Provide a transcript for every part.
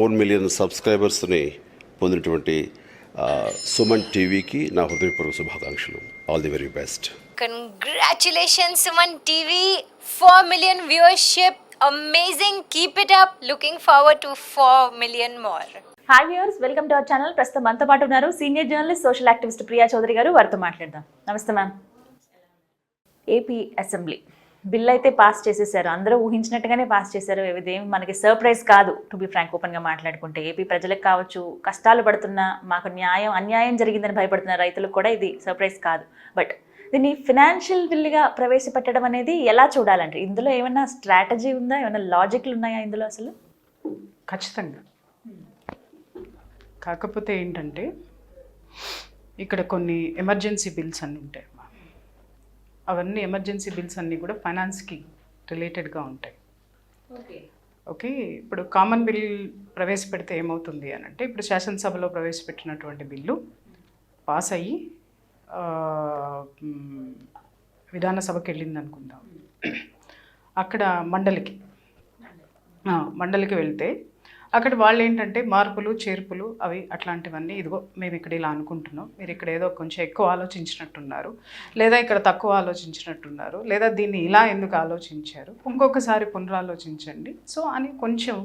4 million సబ్స్క్రైబర్స్ని పొందినటువంటి సుమన్ టీవీకి నా హృదయపూర్వక శుభాకాంక్షలు. All the very best. Congratulations, Suman TV. 4 million viewership. Amazing. Keep it up. Looking forward to 4 million more. Hi viewers, welcome to our channel. ప్రస్తుతం మనతో పాటు ఉన్నారు senior journalist, social activist Priya Chaudhary garu. వారితో మాట్లాడదాం. నమస్తే మ్యామ్. ఏపీ అసెంబ్లీ బిల్ అయితే pass చేసేసారు. అందరూ ఊహించినట్టుగానే పాస్ చేశారు. ఇదేం మనకి సర్ప్రైజ్ కాదు. టు బి ఫ్రాంక్, ఓపెన్గా మాట్లాడుకుంటే ఏపీ ప్రజలకు కావచ్చు, కష్టాలు పడుతున్నా, మాకు అన్యాయం జరిగిందని భయపడుతున్న రైతులకు కూడా ఇది సర్ప్రైజ్ కాదు. బట్ దీన్ని ఫినాన్షియల్ బిల్లుగా ప్రవేశపెట్టడం అనేది ఎలా చూడాలంటే, ఇందులో ఏమైనా స్ట్రాటజీ ఉందా, ఏమైనా లాజిక్లు ఉన్నాయా ఇందులో అసలు? ఖచ్చితంగా. కాకపోతే ఏంటంటే ఇక్కడ కొన్ని ఎమర్జెన్సీ బిల్స్ అన్నీ ఉంటాయి. అవన్నీ ఎమర్జెన్సీ బిల్స్ అన్నీ కూడా ఫైనాన్స్కి రిలేటెడ్గా ఉంటాయి. ఓకే, ఇప్పుడు కామన్ బిల్ ప్రవేశపెడితే ఏమవుతుంది అని అంటే, ఇప్పుడు శాసనసభలో ప్రవేశపెట్టినటువంటి బిల్లు పాస్ అయ్యి విధానసభకి వెళ్ళింది అనుకుందాం. అక్కడ మండలికి వెళ్తే అక్కడ వాళ్ళు ఏంటంటే మార్పులు చేర్పులు అవి అట్లాంటివన్నీ, ఇదిగో మేము ఇక్కడ ఇలా అనుకుంటున్నాం, మీరు ఇక్కడ ఏదో కొంచెం ఎక్కువ ఆలోచించినట్టున్నారు, లేదా ఇక్కడ తక్కువ ఆలోచించినట్టున్నారు, లేదా దీన్ని ఇలా ఎందుకు ఆలోచించారు, ఇంకొకసారి పునరాలోచించండి సో అని కొంచెం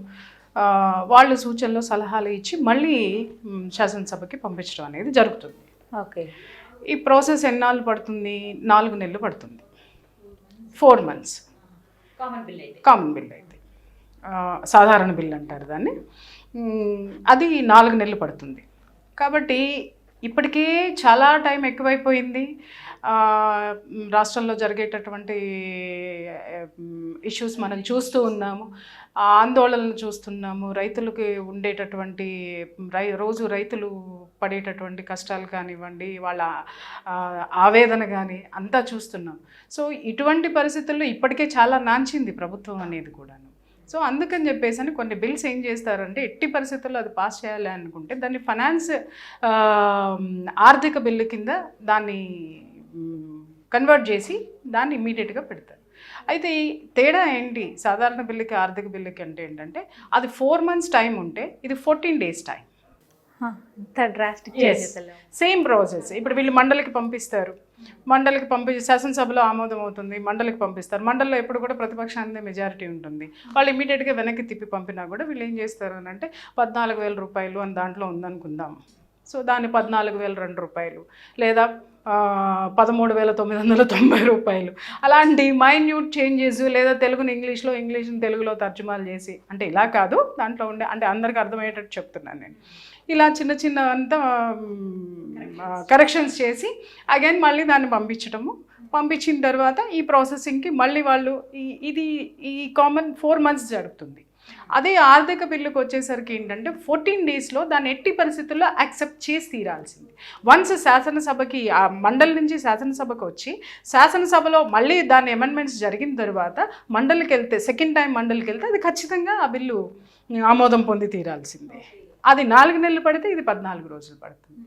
వాళ్ళు సూచనలు సలహాలు ఇచ్చి మళ్ళీ శాసనసభకి పంపించడం అనేది జరుగుతుంది. ఓకే, ఈ ప్రాసెస్ ఎన్నాళ్ళు పడుతుంది? 4 నెలలు పడుతుంది. 4 months కామన్ బిల్ అయితే, సాధారణ బిల్ అంటారు దాన్ని. అది 4 నెలలు పడుతుంది. కాబట్టి ఇప్పటికే చాలా టైం ఎక్కువైపోయింది. రాష్ట్రంలో జరిగేటటువంటి ఇష్యూస్ మనం చూస్తూ ఉన్నాము, ఆందోళనలు చూస్తున్నాము, రైతులకి ఉండేటటువంటి రోజు రైతులు పడేటటువంటి కష్టాలు కానివ్వండి, వాళ్ళ ఆవేదన కానీ అంతా చూస్తున్నాం. సో ఇటువంటి పరిస్థితుల్లో ఇప్పటికే చాలా నాంచింది ప్రభుత్వం అనేది కూడాను. సో అందుకని చెప్పేసి కొన్ని బిల్స్ ఏం చేస్తారంటే, ఎట్టి పరిస్థితుల్లో అది పాస్ చేయాలి అనుకుంటే దాన్ని ఫైనాన్స్ ఆర్థిక బిల్లు కింద దాన్ని కన్వర్ట్ చేసి దాన్ని ఇమ్మీడియట్గా పెడతారు. అయితే తేడా ఏంటి సాధారణ బిల్లుకి ఆర్థిక బిల్లుకి అంటే ఏంటంటే, అది 4 months టైం ఉంటే ఇది 14 days టైం. Same process. ఇప్పుడు వీళ్ళు మండలికి పంపిస్తారు, మండలికి పంపించి శాసనసభలో ఆమోదం అవుతుంది, మండలికి పంపిస్తారు. మండలిలో ఎప్పుడు కూడా ప్రతిపక్షానికి మెజారిటీ ఉంటుంది. వాళ్ళు ఇమీడియట్గా వెనక్కి తిప్పి పంపినా కూడా వీళ్ళు ఏం చేస్తారు అని అంటే, 14,000 రూపాయలు అని దాంట్లో ఉందనుకుందాం. సో దాన్ని 14,002 రూపాయలు లేదా 13,990 రూపాయలు అలాంటి మైన్యూట్ చేంజెస్, లేదా తెలుగుని ఇంగ్లీష్లో, ఇంగ్లీష్ని తెలుగులో తర్జుమాలు చేసి, అంటే ఇలా కాదు దాంట్లో ఉండే, అంటే అందరికి అర్థమయ్యేటట్టు చెప్తున్నాను నేను, ఇలా చిన్న చిన్న అంతా కరెక్షన్స్ చేసి అగైన్ మళ్ళీ దాన్ని పంపించిన తర్వాత ఈ ప్రాసెసింగ్కి మళ్ళీ వాళ్ళు ఈ కామన్ 4 months జరుగుతుంది. అదే ఆర్థిక బిల్లుకి వచ్చేసరికి ఏంటంటే 14 daysలో దాన్ని ఎట్టి పరిస్థితుల్లో యాక్సెప్ట్ చేసి తీరాల్సింది. వన్స్ శాసనసభకి ఆ మండలి నుంచి శాసనసభకు వచ్చి శాసనసభలో మళ్ళీ దాని అమెండ్మెంట్స్ జరిగిన తర్వాత మండలికి వెళ్తే, సెకండ్ టైం మండలికి వెళ్తే అది ఖచ్చితంగా ఆ బిల్లు ఆమోదం పొంది తీరాల్సిందే. అది 4 నెలలు పడితే ఇది 14 రోజులు పడుతుంది.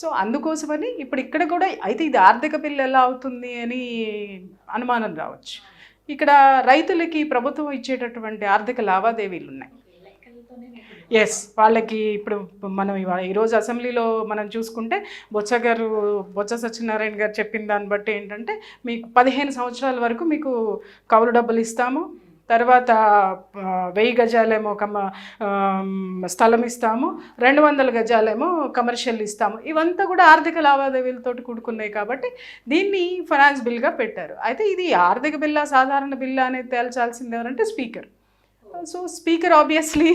సో అందుకోసమని ఇప్పుడు ఇక్కడ కూడా అయితే ఇది ఆర్థిక బిల్లు ఎలా అవుతుంది అని అనుమానం రావచ్చు. ఇక్కడ రైతులకి ప్రభుత్వం ఇచ్చేటటువంటి ఆర్థిక లావాదేవీలు ఉన్నాయి. ఎస్, వాళ్ళకి ఇప్పుడు మనం ఈరోజు అసెంబ్లీలో మనం చూసుకుంటే బొత్స సత్యనారాయణ గారు చెప్పిన దాన్ని బట్టి ఏంటంటే, మీకు 15 సంవత్సరాల వరకు మీకు కౌలు డబ్బులు ఇస్తాము, తర్వాత 1000 గజాలేమో స్థలం ఇస్తాము, 200 గజాలేమో కమర్షియల్ ఇస్తాము. ఇవంతా కూడా ఆర్థిక లావాదేవీలతో కూడుకున్నాయి కాబట్టి దీన్ని ఫైనాన్స్ బిల్గా పెట్టారు. అయితే ఇది ఆర్థిక బిల్లా సాధారణ బిల్లా అనేది తేల్చాల్సింది ఎవరంటే స్పీకర్. సో స్పీకర్ ఆబ్వియస్లీ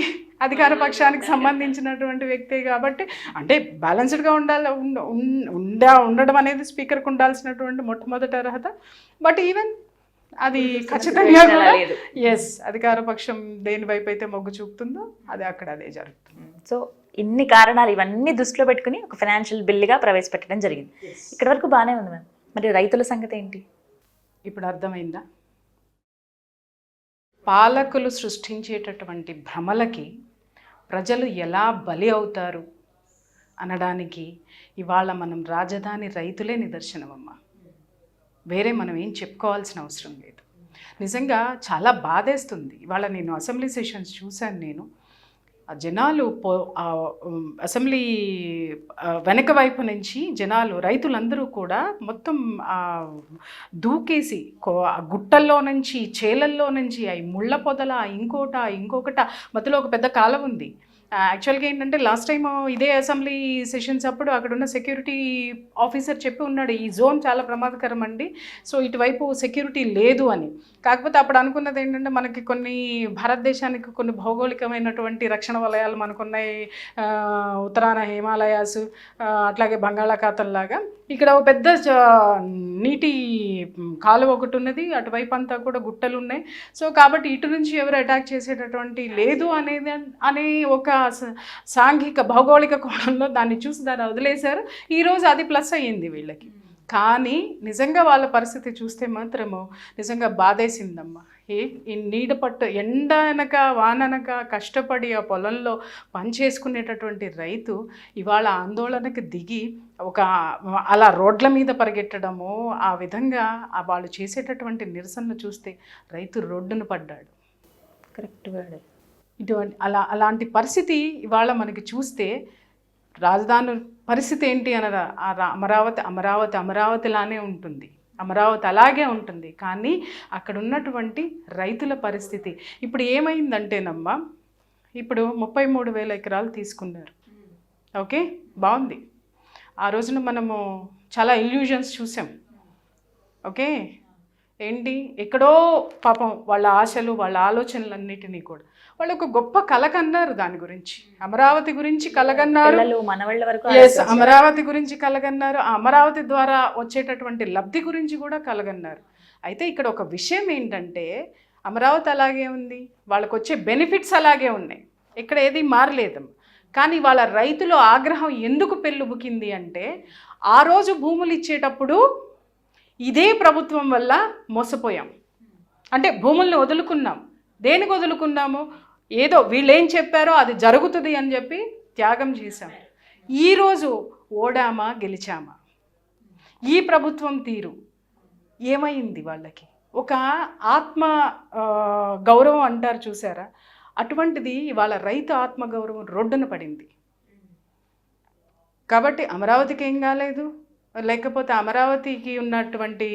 అధికార పక్షానికి సంబంధించినటువంటి వ్యక్తే కాబట్టి, అంటే బ్యాలెన్స్డ్గా ఉండడం అనేది స్పీకర్కి ఉండాల్సినటువంటి మొట్టమొదటి అర్హత. బట్ ఈవెన్ అది ఖచ్చితంగా కూడా ఎస్, అధికార పక్షం దేని వైపు అయితే మొగ్గు చూపుతుందో అదే జరుగుతుంది. సో ఇన్ని కారణాలు ఇవన్నీ దృష్టిలో పెట్టుకుని ఒక ఫైనాన్షియల్ బిల్లుగా ప్రవేశపెట్టడం జరిగింది. ఇక్కడ వరకు బాగానే ఉంది మ్యామ్. మరి రైతుల సంగతి ఏంటి? ఇప్పుడు అర్థమైందా? పాలకులు సృష్టించేటటువంటి భ్రమలకి ప్రజలు ఎలా బలి అవుతారు అనడానికి ఇవాళ మనం రాజధాని రైతులే నిదర్శనమమ్మా. వేరే మనం ఏం చెప్పుకోవాల్సిన అవసరం లేదు. నిజంగా చాలా బాధేస్తుంది. ఇవాళ నేను అసెంబ్లీ సెషన్స్ చూశాను. నేను ఆ జనాలు అసెంబ్లీ వెనక వైపు నుంచి జనాలు రైతులందరూ కూడా మొత్తం దూకేసి ఆ గుట్టల్లో నుంచి చేలల్లో నుంచి అవి ముళ్ళ పొదల ఇంకొకట మధ్యలో ఒక పెద్ద కాలం ఉంది. యాక్చువల్గా ఏంటంటే లాస్ట్ టైం ఇదే అసెంబ్లీ సెషన్స్ అప్పుడు అక్కడ ఉన్న సెక్యూరిటీ ఆఫీసర్ చెప్పి ఉన్నాడు, ఈ జోన్ చాలా ప్రమాదకరం అండి, సో ఇటువైపు సెక్యూరిటీ లేదు అని. కాకపోతే అప్పుడు అనుకున్నది ఏంటంటే మనకి భారతదేశానికి కొన్ని భౌగోళికమైనటువంటి రక్షణ వలయాలు మనకున్నాయి, ఉత్తరాన హిమాలయాస్, అట్లాగే బంగాళాఖాతంలాగా ఇక్కడ ఒక పెద్ద నీటి కాలువ ఒకటి ఉన్నది, అటువైపు అంతా కూడా గుట్టలు ఉన్నాయి. సో కాబట్టి ఇటు నుంచి ఎవరు అటాక్ చేసేటటువంటి లేదు అనే ఒక సాంఘిక భౌగోళిక కోణంలో దాన్ని చూసి దాన్ని వదిలేశారు. ఈరోజు అది ప్లస్ అయ్యింది వీళ్ళకి. కానీ నిజంగా వాళ్ళ పరిస్థితి చూస్తే మాత్రము నిజంగా బాధేసిందమ్మా. ఈ నీడ పట్టు ఎండ అనక వాననక కష్టపడి ఆ పొలంలో పనిచేసుకునేటటువంటి రైతు ఇవాళ ఆందోళనకు దిగి అలా రోడ్ల మీద పరిగెట్టడము, ఆ విధంగా వాళ్ళు చేసేటటువంటి నిరసనలు చూస్తే రైతు రోడ్డును పడ్డాడు. Correct word. ఇటువంటి అలాంటి పరిస్థితి ఇవాళ మనకి చూస్తే రాజధాని పరిస్థితి ఏంటి అనరా, అమరావతిలానే ఉంటుంది, అమరావతి అలాగే ఉంటుంది. కానీ అక్కడ ఉన్నటువంటి రైతుల పరిస్థితి ఇప్పుడు ఏమైందంటేనమ్మా, ఇప్పుడు 33,000 ఎకరాలు తీసుకున్నారు. ఓకే, బాగుంది. ఆ రోజున మనము చాలా ఇల్యూజన్స్ చూసాం. ఓకే, ఏంటి ఎక్కడో పాపం వాళ్ళ ఆశలు వాళ్ళ ఆలోచనలన్నిటినీ కూడా వాళ్ళు ఒక గొప్ప కలగన్నారు. దాని గురించి అమరావతి గురించి కలగన్నారు, అమరావతి గురించి కలగన్నారు, అమరావతి ద్వారా వచ్చేటటువంటి లబ్ధి గురించి కూడా కలగన్నారు. అయితే ఇక్కడ ఒక విషయం ఏంటంటే అమరావతి అలాగే ఉంది, వాళ్ళకు వచ్చే బెనిఫిట్స్ అలాగే ఉన్నాయి, ఇక్కడ ఏది మారలేదు. కానీ వాళ్ళ రైతుల ఆగ్రహం ఎందుకు పెళ్ళుబుకింది అంటే ఆ రోజు భూములు ఇచ్చేటప్పుడు ఇదే ప్రభుత్వం వల్ల మోసపోయాం. అంటే భూముల్ని వదులుకున్నాం. దేనికి వదులుకున్నాము? ఏదో వీళ్ళు ఏం చెప్పారో అది జరుగుతుంది అని చెప్పి త్యాగం చేశాం. ఈరోజు ఓడామా గెలిచామా, ఈ ప్రభుత్వం తీరు ఏమైంది? వాళ్ళకి ఒక ఆత్మ గౌరవం అంటారు చూసారా, అటువంటిది ఇవాళ రైతు ఆత్మగౌరవం రోడ్డున పడింది. కాబట్టి అమరావతికి ఏం కాలేదు, లేకపోతే అమరావతికి ఉన్నటువంటి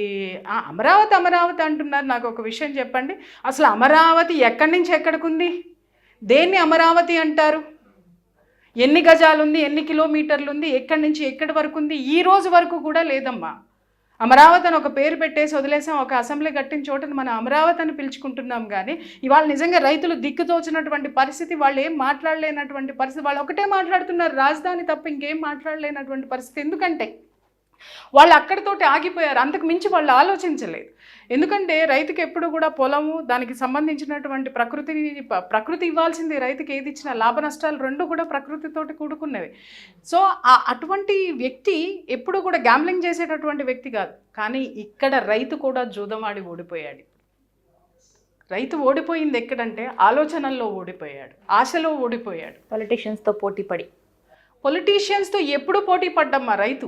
అమరావతి అంటున్నారు. నాకు ఒక విషయం చెప్పండి, అసలు అమరావతి ఎక్కడి నుంచి ఎక్కడికి ఉంది? దేన్ని అమరావతి అంటారు? ఎన్ని గజాలు ఉంది, ఎన్ని కిలోమీటర్లు ఉంది, ఎక్కడి నుంచి ఎక్కడి వరకు ఉంది? ఈ రోజు వరకు కూడా లేదమ్మా. అమరావతి అని ఒక పేరు పెట్టేసి వదిలేసాం. ఒక అసెంబ్లీ కట్టిన చోటని మనం అమరావతి అని పిలుచుకుంటున్నాం. కానీ ఇవాళ నిజంగా రైతులు దిక్కుతోచినటువంటి పరిస్థితి, వాళ్ళు ఏం మాట్లాడలేనటువంటి పరిస్థితి, వాళ్ళు ఒకటే మాట్లాడుతున్నారు, రాజధాని తప్ప ఇంకేం మాట్లాడలేనటువంటి పరిస్థితి. ఎందుకంటే వాళ్ళు అక్కడితోటి ఆగిపోయారు, అంతకు మించి వాళ్ళు ఆలోచించలేదు. ఎందుకంటే రైతుకి ఎప్పుడు కూడా పొలము, దానికి సంబంధించినటువంటి ప్రకృతి ఇవ్వాల్సింది. రైతుకి ఏది ఇచ్చినా లాభ నష్టాలు రెండు కూడా ప్రకృతితోటి కూడుకున్నవి. సో అటువంటి వ్యక్తి ఎప్పుడు కూడా గ్యాంబ్లింగ్ చేసేటటువంటి వ్యక్తి కాదు. కానీ ఇక్కడ రైతు కూడా జూదమాడి ఓడిపోయాడు. రైతు ఓడిపోయింది ఎక్కడంటే ఆలోచనల్లో ఓడిపోయాడు, ఆశలో ఓడిపోయాడు. పొలిటీషియన్స్తో ఎప్పుడు పోటీ పడ్డమ్మా రైతు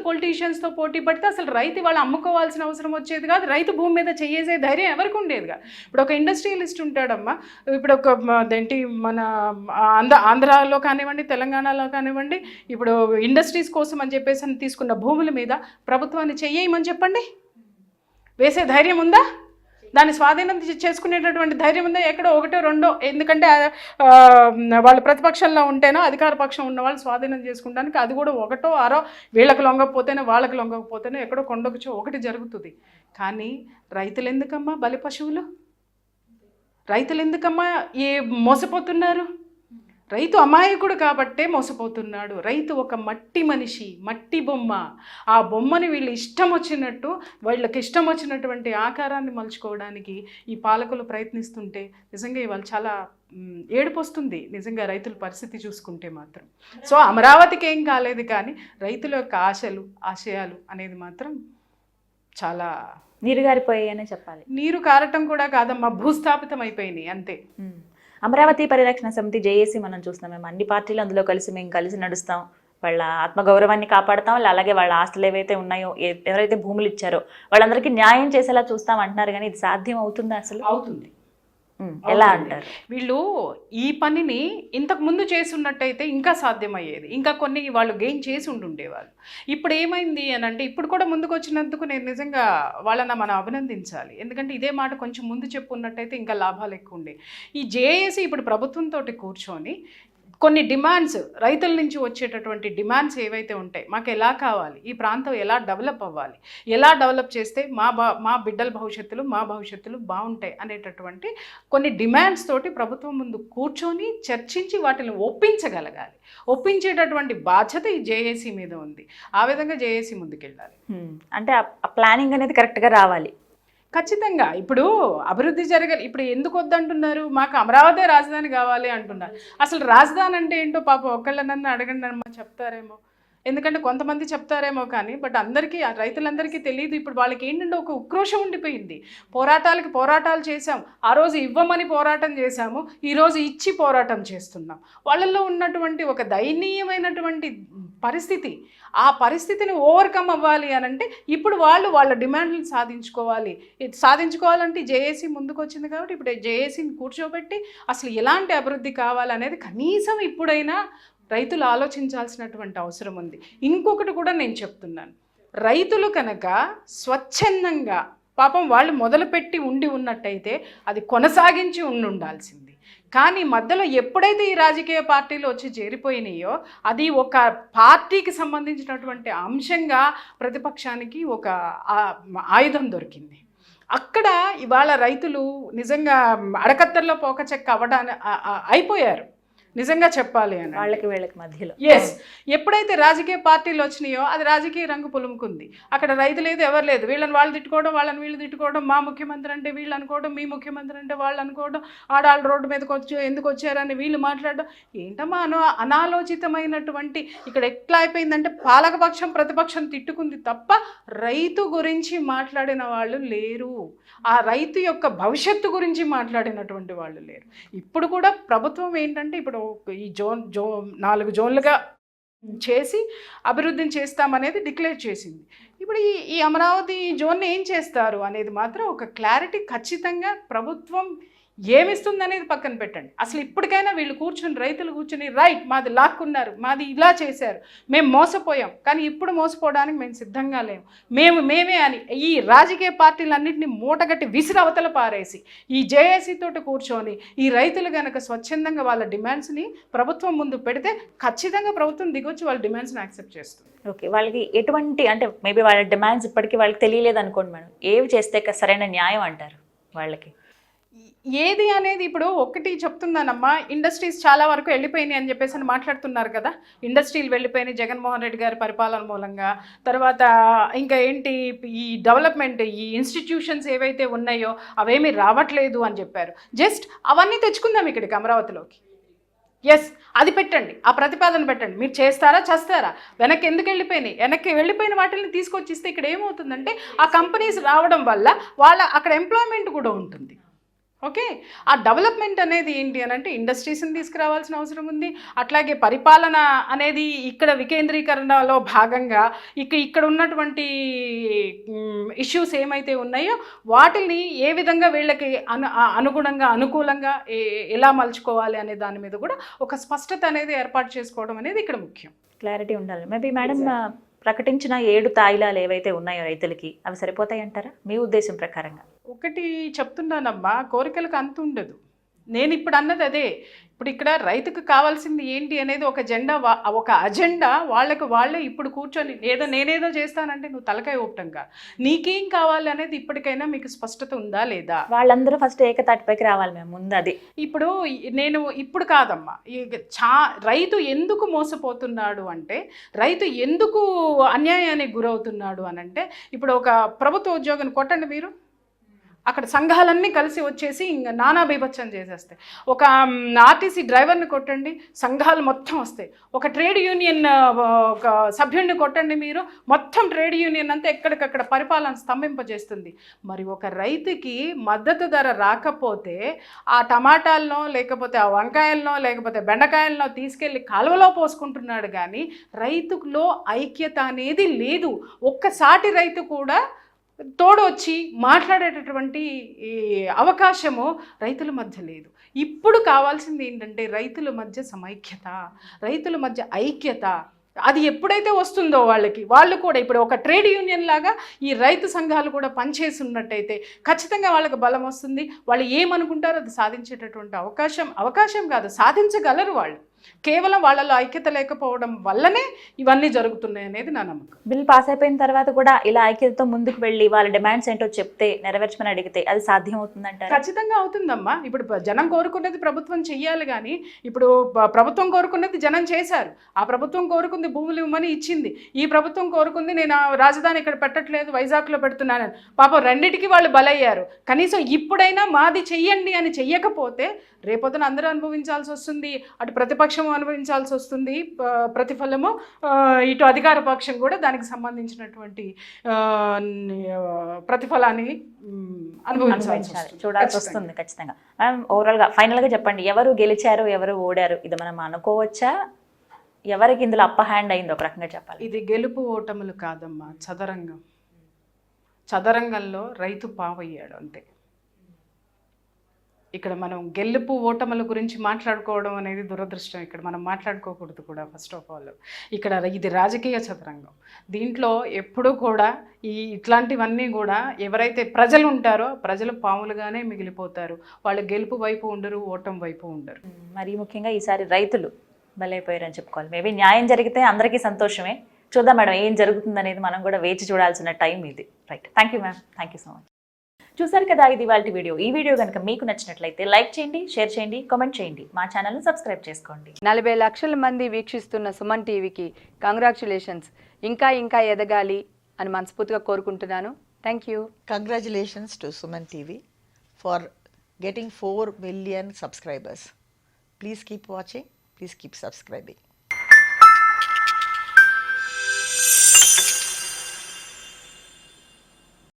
పొలిటీషియన్స్తో పోటీ పడితే అసలు రైతు వాళ్ళు అమ్ముకోవాల్సిన అవసరం వచ్చేది కాదు, రైతు భూమి మీద చేసే ధైర్యం ఎవరికి ఉండేదిగా. ఇప్పుడు ఒక ఇండస్ట్రియలిస్ట్ ఉంటాడమ్మా, ఇప్పుడు ఒక అదేంటి మన ఆంధ్రాలో కానివ్వండి, తెలంగాణలో కానివ్వండి, ఇప్పుడు ఇండస్ట్రీస్ కోసం అని చెప్పేసి తీసుకున్న భూముల మీద ప్రభుత్వాన్ని చెయ్యమని చెప్పండి, వేసే ధైర్యం ఉందా? దాన్ని స్వాధీనం చేసుకునేటటువంటి ధైర్యం ఉందా? ఎక్కడో ఒకటో రెండో, ఎందుకంటే వాళ్ళు ప్రతిపక్షంలో ఉంటేనో అధికార పక్షం ఉన్న వాళ్ళు స్వాధీనం చేసుకుంటానికి అది కూడా ఒకటో ఆరో, వీళ్ళకి లొంగకపోతేనే వాళ్ళకి లొంగకపోతేనే ఎక్కడో కొండకొచ్చో ఒకటి జరుగుతుంది. కానీ రైతులు ఎందుకమ్మా బలి పశువులు? రైతులు ఎందుకమ్మా మోసపోతున్నారు? రైతు అమాయకుడు కాబట్టే మోసపోతున్నాడు. రైతు ఒక మట్టి మనిషి, మట్టి బొమ్మ. ఆ బొమ్మని వీళ్ళు ఇష్టం వచ్చినట్టు, వాళ్ళకి ఇష్టం వచ్చినటువంటి ఆకారాన్ని మలుచుకోవడానికి ఈ పాలకులు ప్రయత్నిస్తుంటే నిజంగా ఇవాళ చాలా ఏడుపు వస్తుంది నిజంగా రైతుల పరిస్థితి చూసుకుంటే మాత్రం. సో అమరావతికి ఏం కాలేదు, కానీ రైతుల యొక్క ఆశలు ఆశయాలు అనేది మాత్రం చాలా నీరుగారిపోయాయనే చెప్పాలి. నీరు కారటం కూడా కాదమ్మా, భూస్థాపితం అయిపోయినాయి అంతే. అమరావతి పరిరక్షణ సమితి జేఏసీ మనం చూస్తున్నాం, మేము అన్ని పార్టీలు అందులో మేము కలిసి నడుస్తాం, వాళ్ళ ఆత్మగౌరవాన్ని కాపాడుతాం, అలాగే వాళ్ళ ఆస్తులు ఏవైతే ఉన్నాయో, ఎవరైతే భూములు ఇచ్చారో వాళ్ళందరికీ న్యాయం చేసేలా చూస్తాం అంటున్నారు. కానీ ఇది సాధ్యం అవుతుందా? అసలు అవుతుంది. ఎలా అవునండి. అంటారు? వీళ్ళు ఈ పనిని ఇంతకు ముందు చేసి ఉన్నట్టయితే ఇంకా సాధ్యమయ్యేది, ఇంకా కొన్ని వాళ్ళు గెయిన్ చేసి ఉండుండేవాళ్ళు. ఇప్పుడు ఏమైంది అని అంటే ఇప్పుడు కూడా ముందుకు వచ్చినందుకు నేను నిజంగా వాళ్ళని మనం అభినందించాలి. ఎందుకంటే ఇదే మాట కొంచెం ముందు చెప్పున్నట్టయితే ఇంకా లాభాలు ఎక్కువ ఉండే. ఈ జేఏసీ ఇప్పుడు ప్రభుత్వంతో కూర్చొని కొన్ని డిమాండ్స్, రైతుల నుంచి వచ్చేటటువంటి డిమాండ్స్ ఏవైతే ఉంటాయి, మాకు ఎలా కావాలి, ఈ ప్రాంతం ఎలా డెవలప్ అవ్వాలి, ఎలా డెవలప్ చేస్తే మా బిడ్డల భవిష్యత్తులు మా భవిష్యత్తులు బాగుంటాయి అనేటటువంటి కొన్ని డిమాండ్స్ తోటి ప్రభుత్వం ముందు కూర్చొని చర్చించి వాటిని ఒప్పించగలగాలి. ఒప్పించేటటువంటి బాధ్యత ఈ జేఏసీ మీద ఉంది. ఆ విధంగా జేఏసీ ముందుకెళ్ళాలి. అంటే ఆ ప్లానింగ్ అనేది కరెక్ట్గా రావాలి. ఖచ్చితంగా. ఇప్పుడు అభివృద్ధి జరగాలి. ఇప్పుడు ఎందుకు వద్దంటున్నారు? మాకు అమరావతి రాజధాని కావాలి అంటున్నారు. అసలు రాజధాని అంటే ఏంటో పాపం ఒక్కళ్ళనన్నా అడగండి అమ్మా, చెప్తారేమో. ఎందుకంటే కొంతమంది చెప్తారేమో కానీ బట్ అందరికీ, రైతులందరికీ తెలియదు. ఇప్పుడు వాళ్ళకి ఏంటంటే ఒక ఉక్రోషం ఉండిపోయింది. పోరాటాలు చేశాం, ఆ రోజు ఇవ్వమని పోరాటం చేశాము, ఈరోజు ఇచ్చి పోరాటం చేస్తున్నాం. వాళ్ళల్లో ఉన్నటువంటి ఒక దయనీయమైనటువంటి పరిస్థితి, ఆ పరిస్థితిని ఓవర్కమ్ అవ్వాలి అని అంటే ఇప్పుడు వాళ్ళ డిమాండ్లను సాధించుకోవాలంటే జేఏసీ ముందుకు వచ్చింది. కాబట్టి ఇప్పుడు జేఏసీని కూర్చోబెట్టి అసలు ఎలాంటి అభివృద్ధి కావాలనేది కనీసం ఇప్పుడైనా రైతులు ఆలోచించాల్సినటువంటి అవసరం ఉంది. ఇంకొకటి కూడా నేను చెప్తున్నాను, రైతులు కనుక స్వచ్ఛందంగా పాపం వాళ్ళు మొదలుపెట్టి ఉన్నట్టయితే అది కొనసాగించి ఉండాల్సింది. కానీ మధ్యలో ఎప్పుడైతే ఈ రాజకీయ పార్టీలు వచ్చి చేరిపోయినాయో అది ఒక పార్టీకి సంబంధించినటువంటి అంశంగా ప్రతిపక్షానికి ఒక ఆయుధం దొరికింది. అక్కడ ఇవాళ రైతులు నిజంగా అడకత్తర్లో పోక చెక్క అవ్వడానికి అయిపోయారు. నిజంగా చెప్పాలి అని వీళ్ళకి మధ్యలో ఎస్, ఎప్పుడైతే రాజకీయ పార్టీలు వచ్చినాయో అది రాజకీయ రంగు పులుముకుంది. అక్కడ రైతు లేదు, ఎవరు లేదు. వీళ్ళని వాళ్ళు తిట్టుకోవడం, వాళ్ళని వీళ్ళు తిట్టుకోవడం, మా ముఖ్యమంత్రి అంటే వీళ్ళు అనుకోవడం, మీ ముఖ్యమంత్రి అంటే వాళ్ళు అనుకోవడం, ఆడాళ్ళు రోడ్డు మీదకి ఎందుకు వచ్చారని వీళ్ళు మాట్లాడడం. ఏంటమ్మా అనాలోచితమైనటువంటి, ఇక్కడ ఎట్లా అయిపోయిందంటే పాలకపక్షం ప్రతిపక్షం తిట్టుకుంది తప్ప రైతు గురించి మాట్లాడిన వాళ్ళు లేరు. ఆ రైతు యొక్క భవిష్యత్తు గురించి మాట్లాడినటువంటి వాళ్ళు లేరు. ఇప్పుడు కూడా ప్రభుత్వం ఏంటంటే ఇప్పుడు ఈ 4 జోన్లుగా చేసి అభివృద్ధిని చేస్తామనేది డిక్లేర్ చేసింది. ఇప్పుడు ఈ అమరావతి జోన్ని ఏం చేస్తారు అనేది మాత్రం ఒక క్లారిటీ ఖచ్చితంగా ప్రభుత్వం ఏమిస్తుందనేది పక్కన పెట్టండి. అసలు ఇప్పటికైనా వీళ్ళు రైతులు కూర్చుని రైట్ మాది లాక్కున్నారు, మాది ఇలా చేశారు, మేము మోసపోయాం, కానీ ఇప్పుడు మోసపోవడానికి మేము సిద్ధంగా లేము, మేమే అని ఈ రాజకీయ పార్టీలన్నింటినీ మూటగట్టి విసిరవతల పారేసి ఈ జేఏసీ తోటి కూర్చొని ఈ రైతులు కనుక స్వచ్ఛందంగా వాళ్ళ డిమాండ్స్ని ప్రభుత్వం ముందు పెడితే ఖచ్చితంగా ప్రభుత్వం దిగొచ్చి వాళ్ళ డిమాండ్స్ని యాక్సెప్ట్ చేస్తుంది. ఓకే, వాళ్ళకి ఎటువంటి అంటే మేబీ వాళ్ళ డిమాండ్స్ ఇప్పటికీ వాళ్ళకి తెలియలేదు అనుకోండి మేడం, ఏవి చేస్తే సరైన న్యాయం అంటారు వాళ్ళకి? ఏది అనేది ఇప్పుడు ఒకటి చెప్తున్నానమ్మా, ఇండస్ట్రీస్ చాలా వరకు వెళ్ళిపోయినాయి అని చెప్పేసి అని మాట్లాడుతున్నారు కదా. ఇండస్ట్రీలు వెళ్ళిపోయినాయి జగన్మోహన్ రెడ్డి గారి పరిపాలన మూలంగా. తర్వాత ఇంకా ఏంటి, ఈ డెవలప్మెంట్, ఈ ఇన్స్టిట్యూషన్స్ ఏవైతే ఉన్నాయో అవేమీ రావట్లేదు అని చెప్పారు. జస్ట్ అవన్నీ తెచ్చుకుందాం ఇక్కడికి అమరావతిలోకి. ఎస్, అది పెట్టండి, ఆ ప్రతిపాదన పెట్టండి. మీరు చేస్తారా? వెనక్కి ఎందుకు వెళ్ళిపోయినాయి? వెనక్కి వెళ్ళిపోయిన వాటిని తీసుకొచ్చిస్తే ఇక్కడ ఏమవుతుందంటే ఆ కంపెనీస్ రావడం వల్ల అక్కడ ఎంప్లాయ్మెంట్ కూడా ఉంటుంది. ఓకే, ఆ డెవలప్మెంట్ అనేది ఏంటి అని అంటే ఇండస్ట్రీస్ని తీసుకురావాల్సిన అవసరం ఉంది. అట్లాగే పరిపాలన అనేది ఇక్కడ వికేంద్రీకరణలో భాగంగా ఇక్కడ ఉన్నటువంటి ఇష్యూస్ ఏమైతే ఉన్నాయో వాటిని ఏ విధంగా వీళ్ళకి అనుకూలంగా ఎలా మలుచుకోవాలి అనే దాని మీద కూడా ఒక స్పష్టత అనేది ఏర్పాటు చేసుకోవడం అనేది ఇక్కడ ముఖ్యం. క్లారిటీ ఉండాలి. మేబీ మేడం ప్రకటించిన 7 తాయిలాలు ఏవైతే ఉన్నాయో రైతులకి అవి సరిపోతాయి అంటారా మీ ఉద్దేశం ప్రకారంగా? ఒకటి చెప్తున్నానమ్మా, కోరికలకు అంత ఉండదు. నేను ఇప్పుడు అన్నది అదే. ఇప్పుడు ఇక్కడ రైతుకు కావాల్సింది ఏంటి అనేది ఒక అజెండా వాళ్ళే ఇప్పుడు కూర్చొని నేనేదో చేస్తానంటే నువ్వు తలకాయ ఊపటంగా, నీకేం కావాలి అనేది ఇప్పటికైనా మీకు స్పష్టత ఉందా లేదా? వాళ్ళందరూ ఫస్ట్ ఏకతాటిపైకి రావాలి మేము ముందు. అది ఇప్పుడు కాదమ్మా, రైతు ఎందుకు మోసపోతున్నాడు అంటే, రైతు ఎందుకు అన్యాయానికి గురవుతున్నాడు అని అంటే, ఇప్పుడు ఒక ప్రభుత్వ ఉద్యోగిని కొట్టండి మీరు, అక్కడ సంఘాలన్నీ కలిసి వచ్చేసి ఇంకా నానా బీభత్సం చేసేస్తాయి. ఒక ఆర్టీసీ డ్రైవర్ని కొట్టండి, సంఘాలు మొత్తం వస్తాయి. ఒక ట్రేడ్ యూనియన్ ఒక సభ్యుడిని కొట్టండి మీరు, మొత్తం ట్రేడ్ యూనియన్ అంతా ఎక్కడికక్కడ పరిపాలన స్తంభింపజేస్తుంది. మరి ఒక రైతుకి మద్దతు ధర రాకపోతే ఆ టమాటాలనో లేకపోతే ఆ వంకాయలనో లేకపోతే బెండకాయలనో తీసుకెళ్ళి కాలువలో పోసుకుంటున్నాడు. కానీ రైతులో ఐక్యత అనేది లేదు. ఒక్క సాటి రైతు కూడా తోడు వచ్చి మాట్లాడేటటువంటి ఈ అవకాశము రైతుల మధ్య లేదు. ఇప్పుడు కావాల్సింది ఏంటంటే రైతుల మధ్య సమైక్యత, రైతుల మధ్య ఐక్యత. అది ఎప్పుడైతే వస్తుందో వాళ్ళు కూడా ఇప్పుడు ఒక ట్రేడ్ యూనియన్ లాగా ఈ రైతు సంఘాలు కూడా పనిచేసి ఉన్నట్టయితే ఖచ్చితంగా వాళ్ళకి బలం వస్తుంది. వాళ్ళు ఏమనుకుంటారో అది సాధించేటటువంటి అవకాశం కాదు, సాధించగలరు వాళ్ళు. కేవలం వాళ్ళలో ఐక్యత లేకపోవడం వల్లనే ఇవన్నీ జరుగుతున్నాయి అనేది నా నమ్మకం. బిల్ పాస్ అయిపోయిన తర్వాత కూడా ఇలా ఐక్యతతో ముందుకు వెళ్ళి వాళ్ళ డిమాండ్స్ ఏంటో చెప్తే నెరవేర్చమని అడిగితే అది సాధ్యం అవుతుందంటారు? ఖచ్చితంగా అవుతుందమ్మా. ఇప్పుడు జనం కోరుకున్నది ప్రభుత్వం చెయ్యాలి, కానీ ఇప్పుడు ప్రభుత్వం కోరుకున్నది జనం చేశారు. ఆ ప్రభుత్వం కోరుకుంది భూములు ఇవ్వమని ఇచ్చింది, ఈ ప్రభుత్వం కోరుకుంది నేను రాజధాని ఇక్కడ పెట్టట్లేదు వైజాగ్లో పెడుతున్నాను. పాపం రెండింటికి వాళ్ళు బలయ్యారు. కనీసం ఇప్పుడైనా మాది చెయ్యండి అని చెయ్యకపోతే రేపొద్దున అందరూ అనుభవించాల్సి వస్తుంది. అటు ప్రతిపక్షం అనుభవించాల్సి వస్తుంది ప్రతిఫలము, ఇటు అధికార పక్షం కూడా దానికి సంబంధించినటువంటి ప్రతిఫలాన్ని చూడాల్సి వస్తుంది ఖచ్చితంగా. మ్యామ్, ఓవరాల్గా ఫైనల్గా చెప్పండి, ఎవరు గెలిచారు ఎవరు ఓడారు ఇది మనం అనుకోవచ్చా? ఎవరికి ఇందులో అప్ప హ్యాండ్ అయింది ఒక రకంగా చెప్పాలి? ఇది గెలుపు ఓటములు కాదమ్మా, చదరంగంలో రైతు పావయ్యాడు అంతే. ఇక్కడ మనం గెలుపు ఓటముల గురించి మాట్లాడుకోవడం అనేది దురదృష్టం. ఇక్కడ మనం మాట్లాడుకోకూడదు కూడా. ఫస్ట్ ఆఫ్ ఆల్ ఇక్కడ ఇది రాజకీయ చదరంగం. దీంట్లో ఎప్పుడూ కూడా ఇట్లాంటివన్నీ కూడా ఎవరైతే ప్రజలు ఉంటారో ప్రజలు పాములుగానే మిగిలిపోతారు. వాళ్ళు గెలుపు వైపు ఉండరు, ఓటం వైపు ఉండరు. మరి ముఖ్యంగా ఈసారి రైతులు బలైపోయారని చెప్పుకోవాలి. మేబీ న్యాయం జరిగితే అందరికీ సంతోషమే. చూద్దాం మేడం ఏం జరుగుతుంది అనేది మనం కూడా వేచి చూడాల్సిన టైం ఇది. Right, thank you ma'am, thank you so much. చూసారు కదా, ఇది ఇవాల్టి వీడియో. ఈ వీడియో కనుక మీకు నచ్చినట్లయితే లైక్ చేయండి, షేర్ చేయండి, కామెంట్ చేయండి, మా ఛానల్ను సబ్స్క్రైబ్ చేసుకోండి. 40 లక్షల మంది వీక్షిస్తున్న సుమన్ టీవీకి కంగ్రాచులేషన్స్. ఇంకా ఇంకా ఎదగాలి అని మనస్ఫూర్తిగా కోరుకుంటున్నాను. Thank you. Congratulations to Suman TV for getting 4 million subscribers. Please keep watching, please keep subscribing.